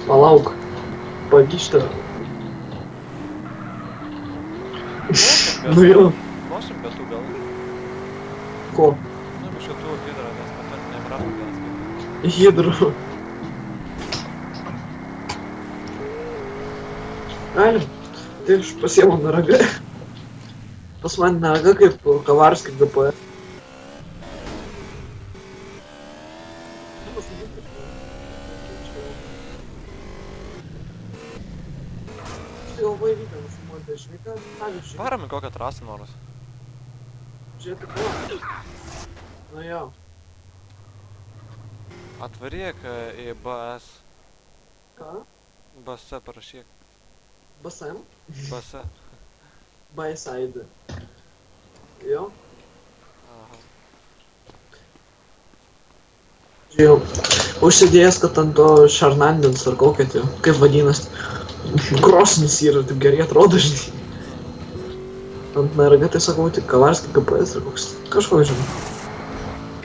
Palauk. Pavyzdžiui. Nu jau. Nosim pietų gal. Ko? Nu, biškai tų hidrą, nes patartinėm ratų vienas kitą. Hidro. Galim. Tai aš pasiemu naragą. Pas man naraga kaip Kavarskį GP. Galvoju vyką nufilmuoti, žinai ką, pavyzdžiui. Varom į kokią trasą noras. Žiūrėk, ko. Nu jo. Atvaryk į BS. Ką? BS parašyk. BSM? BS. Baiside. Jo. Aha. Žiūrėjau. Užsidėjęs, kad ant to Šarnandins ar kokia tai, kaip vadinasi. Krosnis yra, taip gerai atrodo, žinai. Ant narga tai sakau, tik Kavarskį GPS ar koks, kažkoks, žinai.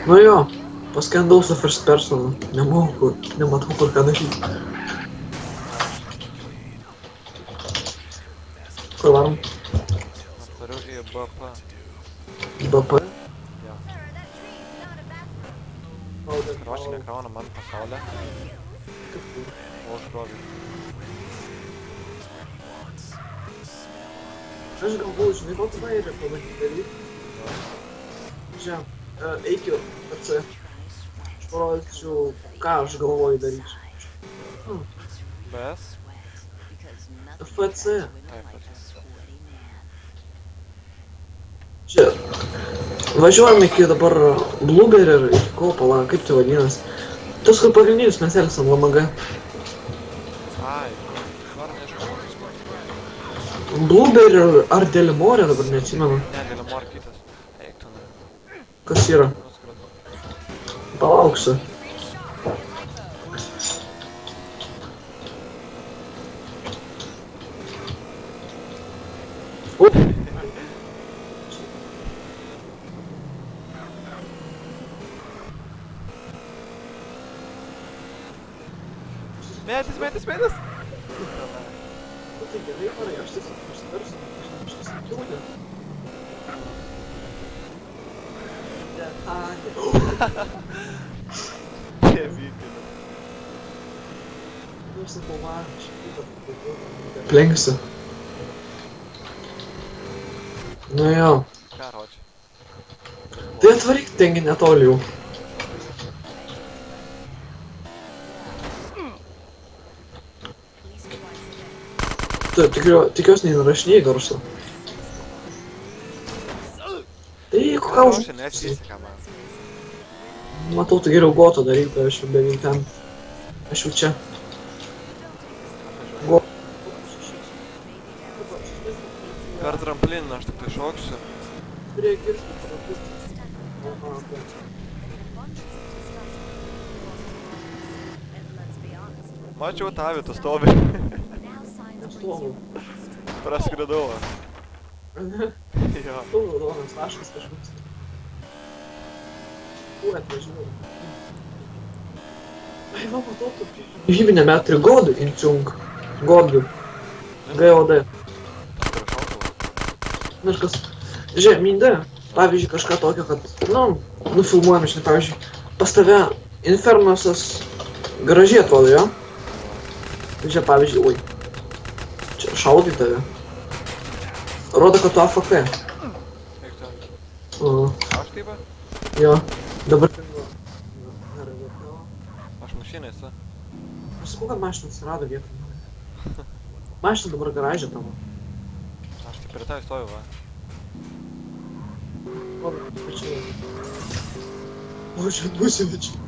Nu jo, paskendau su first personu, nematau kur ką daryti. Kur varom? Atvariu į BP. BP? Jo. Krošinė krauna man pasaulę. O užkrovį. Aš galvoju, žinai, kokį bairį pabandyti daryti. Žiūrėk, eikiu PC. Aš parodyčiau, ką aš galvoju daryčiau. BS? FC. Taip, FC. Žiūrėk, važiuojam iki dabar Blueberry ir iki ko, pala, kaip tai vadinasi. Tas, kur pagrindinis meselis ant LMG. Ai, dabar nežinau. Blueberry ar Delimorė, dabar neatsimenu. Ne, Delimor kitas. Eik tu, ne. Kas yra? Nuskridu. Palauksiu. Mėtis! Tai gerai, varai, aš tiesiog užsiversiu, aš tiesiog kiaudė. Detalė. Dievykime. Nu, sakau, man, šitą aplenksiu. Nu jo. Ką roči? Tai atvaryk tengi netoli jau. Taip, tikiuosi nenurašinėjai garso. Tai ką už... Roši, nesiseka man. Matau, tai geriau goto daryk, tai aš jau beveik ten. Aš jau čia. Goto. Per trampliną aš tik tai šoksiu. Turėjai kirsti parapūti. Mačiau tavį, tu stovi. Nestovu. Praskridau. Jo. Stovu raudonas taškas kažkoks. Kur atvažiuoju? Ai, va, matau, tu gyvybinę metrį godų inčiung. Godų. GOD. Nu ir kas, žiūrėk, mindė, pavyzdžiui, kažką tokio, kad, nu, nufilmuojame, žinai, pavyzdžiui, pas tave Infernosas gražiai atrodo, jo? Čia, pavyzdžiui, oi, čia šaudai tave. Rodo, kad tu AFK. Eik tu. Aš taip? Jo, dabar... Aš mašinai esu. Aš sakau, kad mašina atsirado vietą. Mašina dabar garažė tavo. Aš taip prie tavai stoviu, va. O, čia... O, čia būsiu, čia.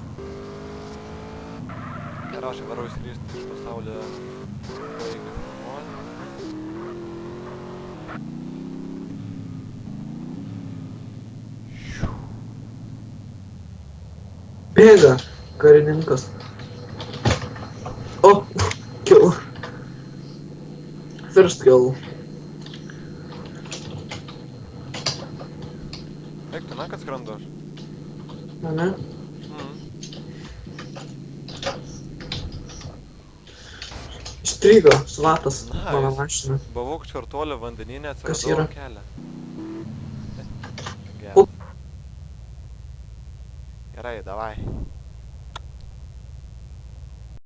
Ir aš varau įskristi iš pasaulio vaiką filmuoju. Bėga karininkas. O, kill. First kill. Eik tu, na, kad skrandu aš. Ne? Strigo, svatas, Nice. mano mašina. Buvau čartuolio vandeninė, Kas atsiradau yra? kelią. O- Gerai, davai.